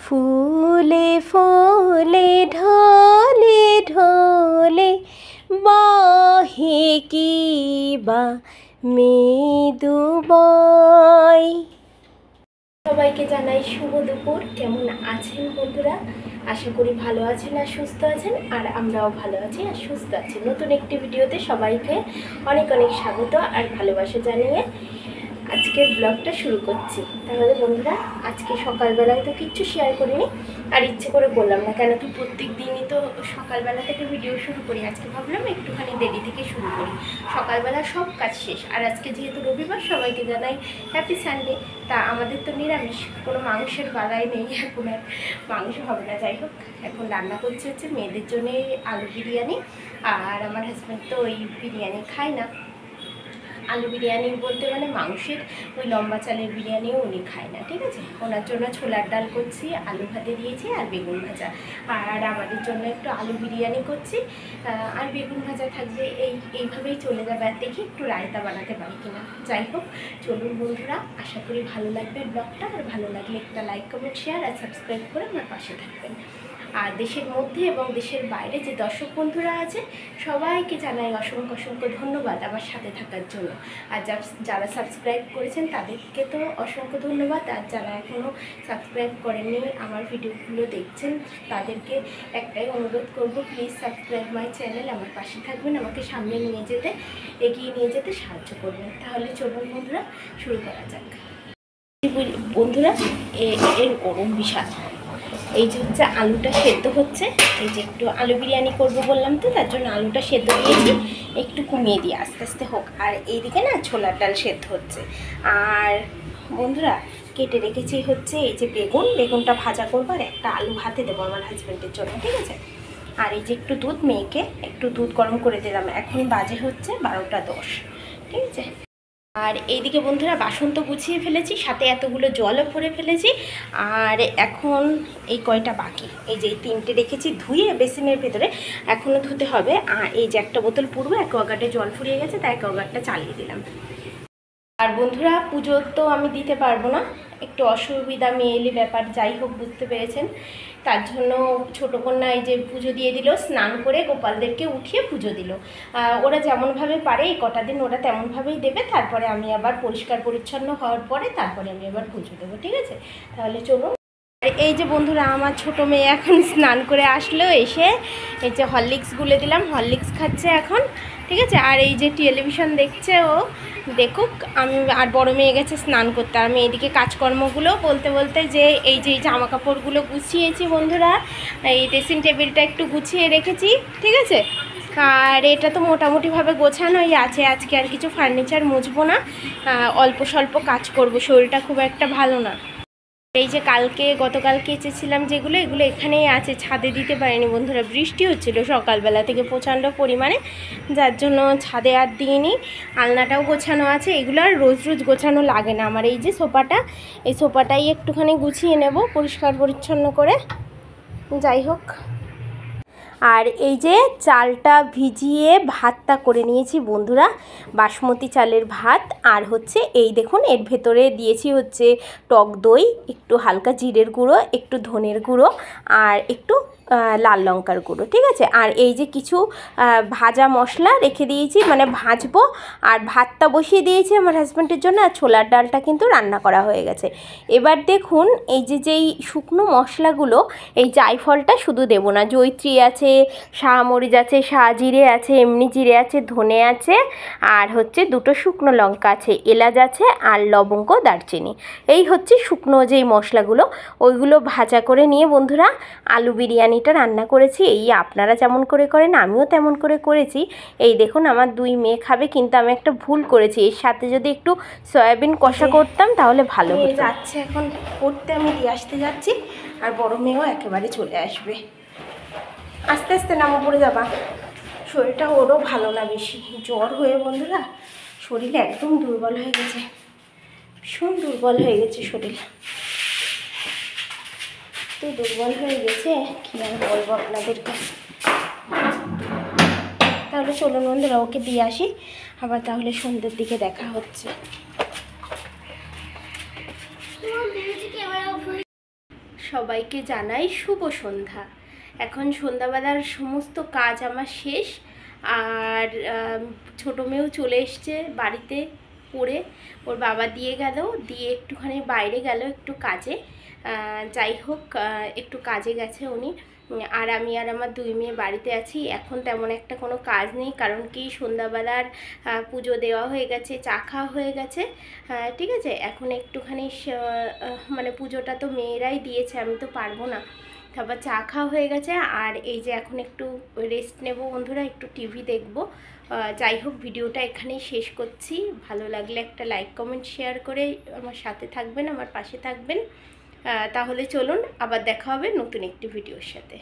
ফুলে ফুলে ঢলে ঢলে বহে কি বা মৃদু বয়। সবাইকে জানাই শুভ দুপুর। কেমন আছেন বন্ধুরা? আশা করি ভালো আছেন আর সুস্থ আছেন, আর আমরাও ভালো আছি আর সুস্থ আছি। নতুন একটি ভিডিওতে সবাইকে অনেক অনেক স্বাগত আর ভালোবাসা জানিয়ে আজকের ব্লগটা শুরু করছি। তাহলে বন্ধুরা, আজকে সকালবেলায় তো কিচ্ছু শেয়ার করিনি, আর ইচ্ছে করে বললাম না, কেন কি প্রত্যেক দিনই তো সকালবেলা থেকে ভিডিও শুরু করি। আজকে ভাবলাম একটুখানি দেরি থেকে শুরু করি, সকালবেলা সব কাজ শেষ। আর আজকে যেহেতু রবিবার, সবাইকে জানাই হ্যাপি সানডে। তা আমাদের তো নিরামিষ, কোনো মাংসের বালাই নেই, এখন আর মাংস হবে না। যাই হোক, এখন রান্না করছে হচ্ছে মেয়েদের জন্য আলু বিরিয়ানি, আর আমার হাজব্যান্ড তো ওই বিরিয়ানি খায় না। আলু বিরিয়ানি বলতে মানে মাংসের ওই লম্বা চালের বিরিয়ানিও উনি খায় না, ঠিক আছে। ওনার জন্য ছোলার ডাল করছি, আলু ভাতে দিয়েছি আর বেগুন ভাজা, আর আমাদের জন্য একটু আলু বিরিয়ানি করছি আর বেগুন ভাজা থাকবে। এইভাবেই চলে যাবে। আর দেখি একটু রায়তা বানাতে পারি কিনা। যাই হোক, চলুন বন্ধুরা, আশা করি ভালো লাগবে ব্লগটা। আর ভালো লাগলে একটা লাইক, কমেন্ট, শেয়ার আর সাবস্ক্রাইব করে আমার পাশে থাকবেন। আর দেশের মধ্যে এবং দেশের বাইরে যে দর্শক বন্ধুরা আছে, সবাইকে জানাই অসংখ্য অসংখ্য ধন্যবাদ আমার সাথে থাকার জন্য। আর যারা সাবস্ক্রাইব করেছেন তাদেরকে তো অসংখ্য ধন্যবাদ, আর যারা এখনও সাবস্ক্রাইব করেননি, আমার ভিডিওগুলো দেখছেন, তাদেরকে একটাই অনুরোধ করব, প্লিজ সাবস্ক্রাইব মাই চ্যানেল। আমার পাশে থাকবেন, আমাকে সামনে নিয়ে যেতে, এগিয়ে নিয়ে যেতে সাহায্য করবেন। তাহলে চলুন বন্ধুরা, শুরু করা যাক। বন্ধুরা, এর গরম বিশাল। এই যে হচ্ছে আলুটা সেদ্ধ হচ্ছে, এই যে একটু আলু বিরিয়ানি করব বললাম তো, তার জন্য আলুটা সেদ্ধ দিয়েছি, একটু কমিয়ে দিয়ে আস্তে আস্তে হোক। আর এইদিকে না ছোলার ডাল সেদ্ধ হচ্ছে। আর বন্ধুরা, কেটে রেখেছি হচ্ছে এই যে বেগুনটা ভাজা করবো, আর একটা আলু ভাতে দেবো আমার হাজব্যান্ডের জন্য, ঠিক আছে। আর এই যে একটু দুধ, মেয়েকে একটু দুধ গরম করে দিলাম। এখন বাজে হচ্ছে 12টা 10, ঠিক আছে। আর এইদিকে বন্ধুরা, বাসন তো গুছিয়ে ফেলেছি, সাথে এতগুলো জলও ভরে ফেলেছি। আর এখন এই কয়টা বাকি, এই যে এই 3টে রেখেছি ধুয়ে বেসিনের ভেতরে, এখনও ধুতে হবে। আর এই যে একটা বোতল পুরবো, অ্যাকোয়াগার্ডে জল ফুরিয়ে গেছে, তাই অ্যাকোয়াগার্ডটা চালিয়ে দিলাম। আর বন্ধুরা, পুজো তো আমি দিতে পারবো না, একটু অসুবিধা, মেয়েলি ব্যাপার, যাই হোক বুঝতে পেরেছেন। তার জন্য ছোটো কন্যা এই যে পুজো দিয়ে দিল, স্নান করে গোপালদেরকে উঠিয়ে পুজো দিল। ওরা যেমনভাবে পারে এই কটা দিন ওরা তেমনভাবেই দেবে, তারপরে আমি আবার পরিষ্কার পরিচ্ছন্ন হওয়ার পরে তারপরে আমি আবার পুজো দেবো, ঠিক আছে। তাহলে চলুন। এই যে বন্ধুরা, আমার ছোটো মেয়ে এখন স্নান করে আসলো, এসে এই যে হরলিক্স গুলে দিলাম, হরলিক্স খাচ্ছে এখন, ঠিক আছে। আর এই যে টেলিভিশন দেখছে, ও দেখুক। আমি আর বড় মেয়ে গেছে স্নান করতে। আমি এদিকে কাজকর্মগুলো বলতে বলতে যে এই জামা কাপড়গুলো গুছিয়েছি বন্ধুরা, এই ড্রেসিং টেবিলটা একটু গুছিয়ে রেখেছি, ঠিক আছে। আর এটা তো মোটামুটিভাবে গোছানোই আছে। আজকে আর কিছু ফার্নিচার মুছবো না, অল্প স্বল্প কাজ করব, শরীরটা খুব একটা ভালো না। এই যে গতকালকে এঁচেছিলাম যেগুলো, এগুলো এখানেই আছে, ছাদে দিতে পারিনি বন্ধুরা, বৃষ্টি হচ্ছিল সকালবেলা থেকে প্রচণ্ড পরিমাণে, যার জন্য ছাদে আর দিইনি। আলনাটাও গোছানো আছে, এগুলো আর রোজ রোজ গোছানো লাগে না আমার। এই যে সোফাটা, এই সোফাটাই একটুখানি গুছিয়ে নেব পরিষ্কার পরিচ্ছন্ন করে। যাই হোক, আর এই যে চালটা ভিজিয়ে ভাতটা করে নিয়েছি বন্ধুরা, বাসমতি চালের ভাত। আর হচ্ছে এই দেখুন, এর ভেতরে দিয়েছি হচ্ছে টক দই, একটু হালকা জিরের গুঁড়ো, একটু ধনের গুঁড়ো, আর একটু লাল লঙ্কার গুঁড়ো, ঠিক আছে। আর এই যে কিছু ভাজা মশলা রেখে দিয়েছি, মানে ভাজবো। আর ভাতটা বসিয়ে দিয়েছি আমার হাজব্যান্ডের জন্য, আর ছোলার ডালটা কিন্তু রান্না করা হয়ে গেছে। এবার দেখুন, এই যেই শুকনো মশলাগুলো, এই জায়ফলটা শুধু দেবো না, জয়িত্রী আছে, শাহমরিচ আছে, শাহজিরে আছে, এমনি জিরে আছে, ধনে আছে, আর হচ্ছে 2টো শুকনো লঙ্কা আছে, এলাচ আছে, আর লবঙ্গ, দারচিনি। এই হচ্ছে শুকনো যেই মশলাগুলো, ওইগুলো ভাজা করে নিয়ে বন্ধুরা আলু বিরিয়ানিটা রান্না করেছি। এই আপনারা যেমন করে করেন আমিও তেমন করে করেছি। এই দেখুন, আমার 2 মেয়ে খাবে, কিন্তু আমি একটা ভুল করেছি, এর সাথে যদি একটু সয়াবিন কষা করতাম তাহলে ভালো হতো। যাচ্ছে এখন পড়তে, আমি দিয়ে আসতে যাচ্ছি, আর বড় মেয়েও একেবারে চলে আসবে। আস্তে আস্তে নামো, পড়ে যাবা। শরীরটা ওরও ভালো না, বেশি জ্বর হয়ে বন্ধুরা শরীর একদম দুর্বল হয়ে গেছে, ভীষণ দুর্বল হয়ে গেছে শরীর, তো দুর্বল হয়ে গেছে কি আর বলবো আপনাদেরকে। তাহলে চলুন বন্ধুরা, ওকে দিয়ে আসি, আবার তাহলে সন্ধ্যের দিকে দেখা হচ্ছে। সবাইকে জানাই শুভ সন্ধ্যা। এখন সন্ধ্যাবেলার সমস্ত কাজ আমার শেষ। আর ছোটো মেয়েও চলে এসছে বাড়িতে পড়ে, ওর বাবা দিয়ে গেল, দিয়ে একটুখানি বাইরে গেল একটু কাজে। যাই হোক, একটু কাজে গেছে উনি। আর আমি আর আমার দুই মেয়ে বাড়িতে আছি। এখন তেমন একটা কোনো কাজ নেই, কারণ কি সন্ধ্যাবেলার পুজো দেওয়া হয়ে গেছে, চা খাওয়া হয়ে গেছে। ঠিক আছে, এখন একটুখানি মানে পুজোটা তো মেয়েরাই দিয়েছে, আমি তো পারবো না। তারপর চা খাওয়া হয়ে গেছে, আর এই যে এখন একটু রেস্ট নেব বন্ধুরা, একটু টিভি দেখব। যাই হোক, ভিডিওটা এখানেই শেষ করছি। ভালো লাগলে একটা লাইক কমেন্ট শেয়ার করে আমার সাথে থাকবেন, আমার পাশে থাকবেন। তাহলে চলুন, আবার দেখা হবে নতুন একটি ভিডিওর সাথে।